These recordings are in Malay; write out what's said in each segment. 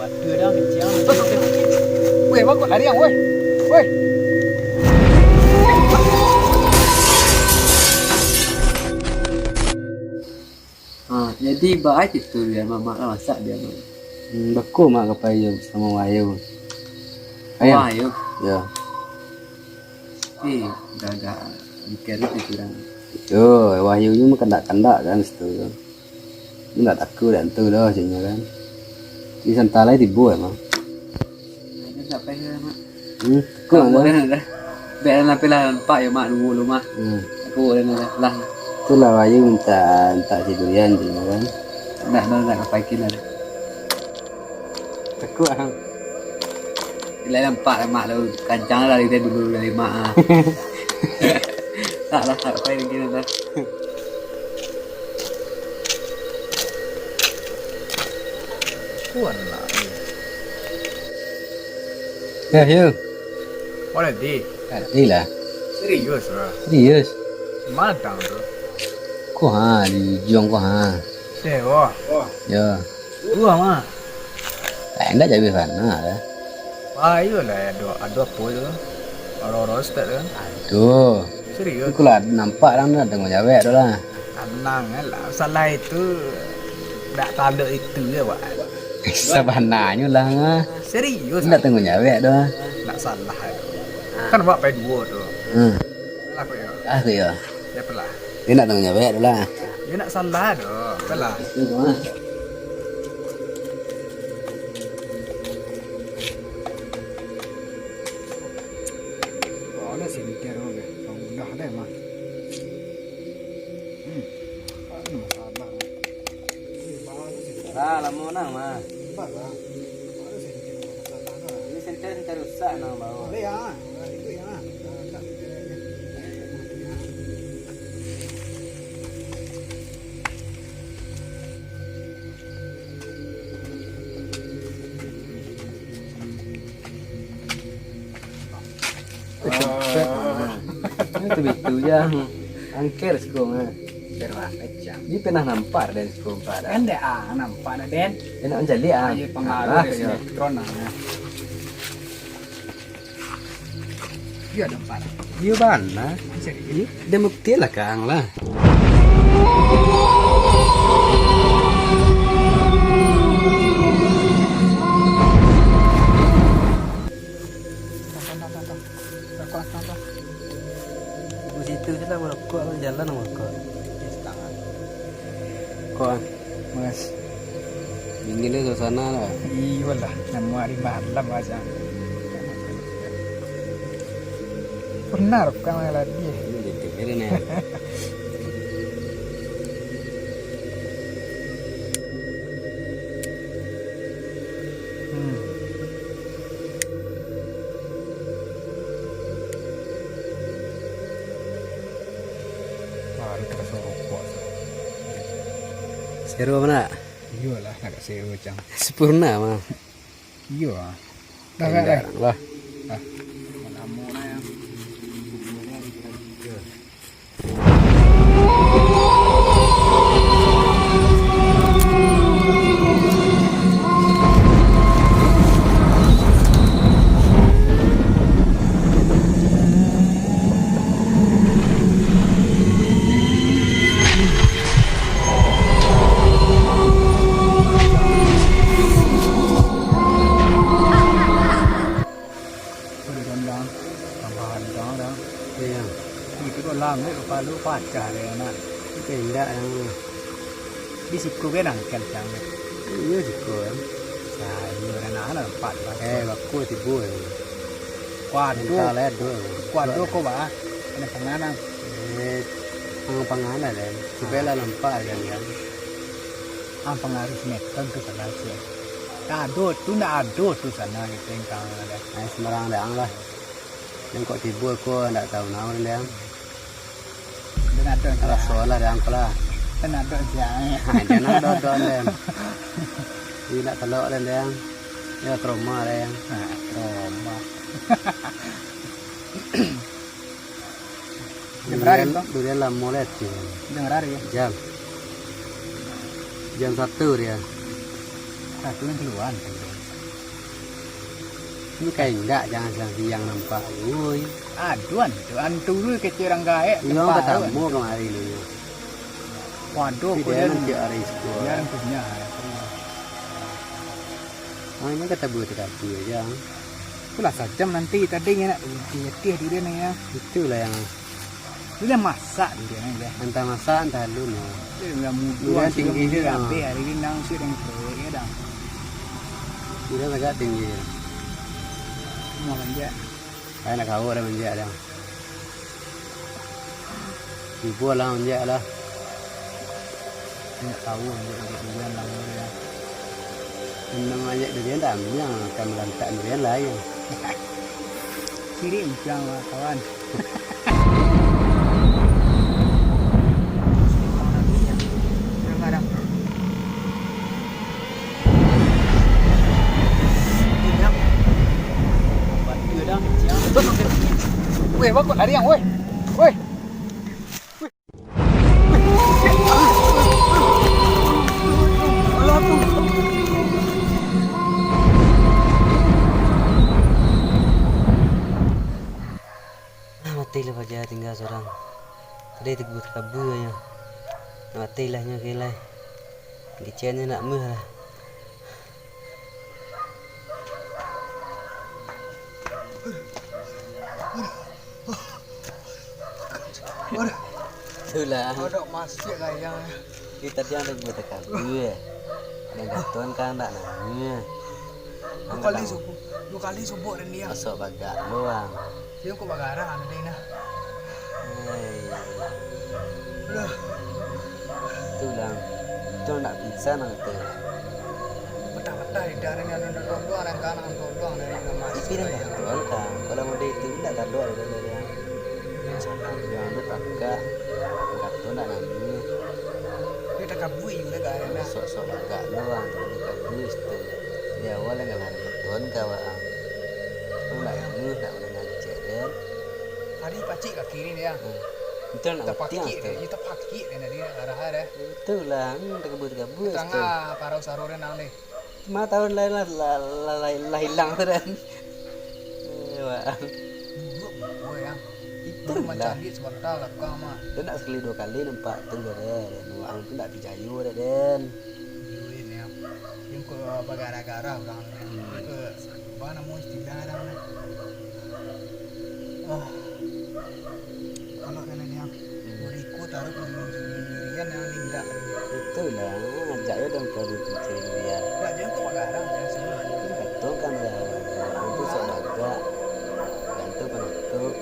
Ada dah kencang. Weh, bagus lari yang, weh. Weh. Jadi baik itu dia mak masak dia mak. Beku mak kepayu sama wayu. Wah, yuk. Ya. Gagak mikir itu kurang. Yo, wahyunya mah kandak-kandak kan situ. Enggak takut dan tu dah sini kan. Di santalai tibu emang. Ini sampai ke mak. Kau Kau ada. dah. Biar nak pilih pak ya mak dulu mah. Aku dah lah. Itulah wahyu minta si durian sini kan. Nak apa kira dah. Takut ah. Bila nampak mak lu kancang dari dulu dari mak. Tak lah apa yang kira dah. Kuan lah. Ya, yo. Boleh di. Inilah. Serius lah. Serius. Matang tu. Kau di Jong kau Sewa. Ya. Dua mah. Tak enggak jadi sana lah. Ayo lah ada apa tu? Orang-orang start kan. Tuh. Serius. Aku lah nampak orang dah tengok jawab tu lah. Tenang lah. Salah itu tak ada itu ya pak. Sebenarnya lah. Serius. Dah tengok jawab tu. Tak salah itu. Kan buat pai dua tu. Laku ya. Aku ya. Ya pelah. Dia nak tengok jawab tu lah. Dia nak salah tu. Pelah. Đó là xịn kia rồi, không đỏ đây mà. Nó mà sao bằng. Lah, lama nang mah. Bắt ra. Nó xịn kia mà sao bán rồi. Ini senter rusak nang bawa. Đây à, itu ya. Itu begitu je. Angker sekarang ah. Berah kacang. Dia pernah nampak dan sekarang pada. Kan deh nampak dah Den. Dia nak menjadi ah. Ayo pengaruh Ah, dari ya. sinetron nah. Dia nampak. Dia mana? Serius. Dia bukti lah kang lah. Di situ je lah merokok jalan merokok. Tangan. Kok Mas. dingin dia suasana lah. Iya lah, nama di malam aja. Pernah kamu lagi. Ini ditepirin ya. Baru terus rokok. Seru mana? Iya lah, agak seru macam. Sempurna mah. Iya. Dah dah. Lah. Lama lah yang. Iya. Itu kok lama itu palu pacar ya nak. Itu enggak yang Di siku kan angkat jangan. iya juga. Saya orang anak empat lah. Baku tibu. Kuado, Minta ledo. kuado kok bah. Ada penganang. Panganan dan sebela nampak kan. Ang pengaruh sinetron tu salah sih. Ado tu nak ado tu sana kita yang kang ada. Semarang dah lah. Yang kok tibu aku enggak tahu nama dia. Dan ada Kalau soal dah angkala. dan ada jangan. Jangan dodon dan. Ini nak telok dan dia. Ya trauma dia. Nah, trauma. Dengar itu? Durian lah mulai tu. Dengar ya? Jam 1 dia. Satu yang keluar. Ini kayak enggak jangan siang nampak. Woi. Aduan, tuan turu kecil orang gaek. Iya ketemu kemarin ini. Waduh, Dia nanti hari itu. jarang punya. Oh ini ketemu tadi aja. Itulah sajam nanti tadi nak letih dia nih ya. Itulah yang Dia masak dia nih dia. entah masak entah lu no. Dia enggak mudu Dia tinggi dia, tapi hari ini nang sih yang proyek ya dah. Dia agak tinggi. Mau manja. Saya nak kau ada manja dah. Ibu lah manja lah. Enggak tahu dia nang dia. Namanya durian dah yang akan melantak durian lah ya. Kiri uncang lah kawan. Weh, bakut lari yang, weh. Weh. Mati lah aja tinggal seorang. Tadi tegur kabur aja. Mati lahnya kelai. Diciannya nak meh lah. Itulah. Ada masih gayang. Kita dia ada buat kabur. Yang gatuan kan tak namanya. Dua kali subuh dan dia. Masuk bagak luang. Dia kok bagaran ada ini nah. Udah. Itulah. Itu nak bisa nanti. Betah-betah di daerah ini ada doang yang kanan doang dari nama. Itu dah gatuan kan. Kalau mau dia itu tidak ada ada dari yang. Yang ada bagak. Gatuan tak namanya. Dia tak kabui juga kan. Sok-sok bagak luang. Tapi kabur itu. Di awal yang nggak ada gatuan kawan. Nak ini nak ngajak kan. Hari pacik ke kiri dia. Itu nak Kita pati paki tu. kita paki dan dia arah ada. Itulah, kabur kabur. Tengah parau sarore nang ni. 5 tahun lain lah hilang tu kan. Wah. Oh ya. Itu Baru lah. macam dia sebentar lah kau mah. Dia nak sekali 2 kali nampak tu dah den. Nuang tu nak pijayu dah den. Yuin ya. Yang ko bagara-gara orang ni. Ke mana mau istilah dah ni. Kalau kena dia beriku taruh pendirian yang linda. Itulah, ajak dia dong kau dicari dia. Tak jangan kau bagara jangan semua. Betul kan dah. Nuang tu sok agak. Gantu penutup.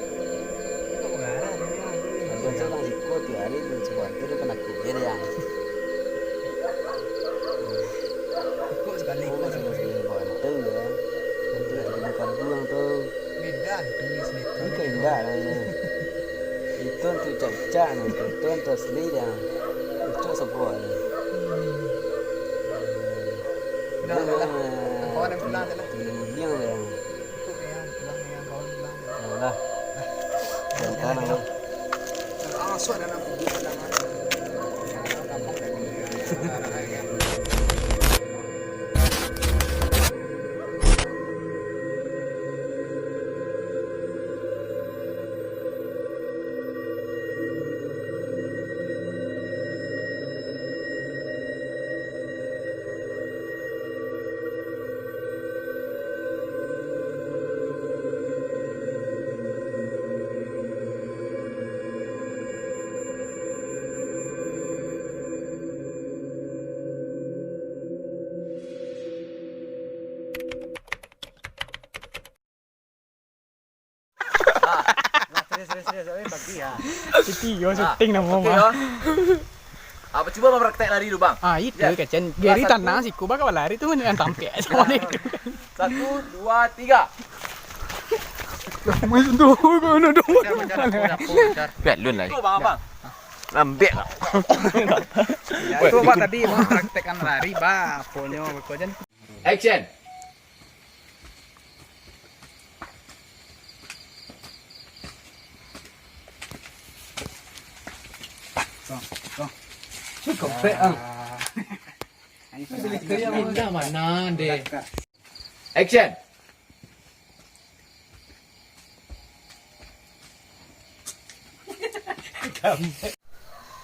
Kau bagara dia. Ada seorang ikut tiap hari tu sebab tu dia pernah kubur yang. Ikut sekali Oh, ikut sekali bantu ya. Nanti ada buang tu. beda tulis ni. Ini kayak enggak lah ya. Itu untuk cak-cak nih, itu untuk asli dah. Itu sebuah ni. Dah lah. Kawan yang pulang dah lah. Yang yang. Ikut yang pulang yang kawan pulang. Lah. Dan kanan. Suat dalam buku dalam kampung tadi. Serius, bagi ya. Video syuting nama Okey mah. ya. Apa cuba abang praktek lari dulu bang. Ah itu Ya. kecen. Geri Satu. tanah sih ku bakal lari tu dengan tampil sama dia. 1, 2, 3. Mas tu kono dong. Biar lun lagi. Tu bang abang. Lambek lah. Itu apa tadi mau praktekkan lari bah, punya kojan. Action. Cukup pek ah. Action.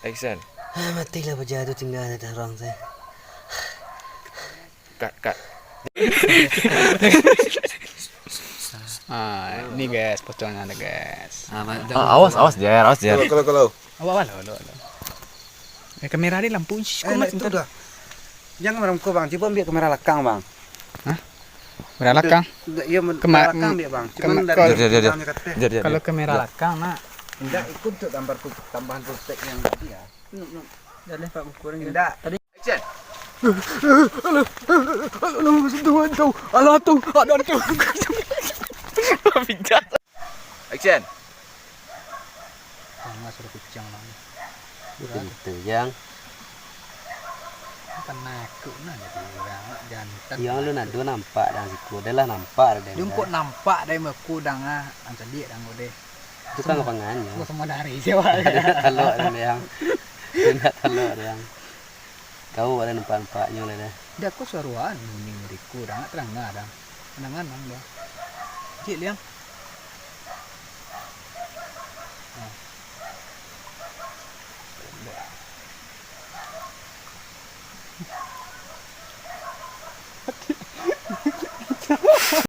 Action. Matilah bajak tu tinggal ada orang saya. Cut. Ini guys, potongan ada guys. Awas Jer. Kalau. Awal. Kamera ni lampu Itu dah. Jangan merem kau bang, coba ambil kamera belakang bang. belakang. Iya, belakang dia bang. Cuman dari belakangnya kata. Jer. Kalau kamera belakang nak. Tidak ikut tuh tambahan protek yang tadi ya. Dah Pak kurang. Tidak. Action. Alah tu, ada tu. Bijak. Action. Tengah suruh kucing lah. Itu yang Kan nakut nak jadi orang jantan. yang lu nak dua nampak dan siku adalah nampak dah. Dia kok nampak dari meku dang ah, antar dia dang ode. Itu kan kepangannya. Kau semua dari siapa? Telur dan yang tidak telur yang kau ada nampak-nampaknya lah dah. Dia kok suaruan ning riku dang terang dang. Anang-anang dia. Cik liang.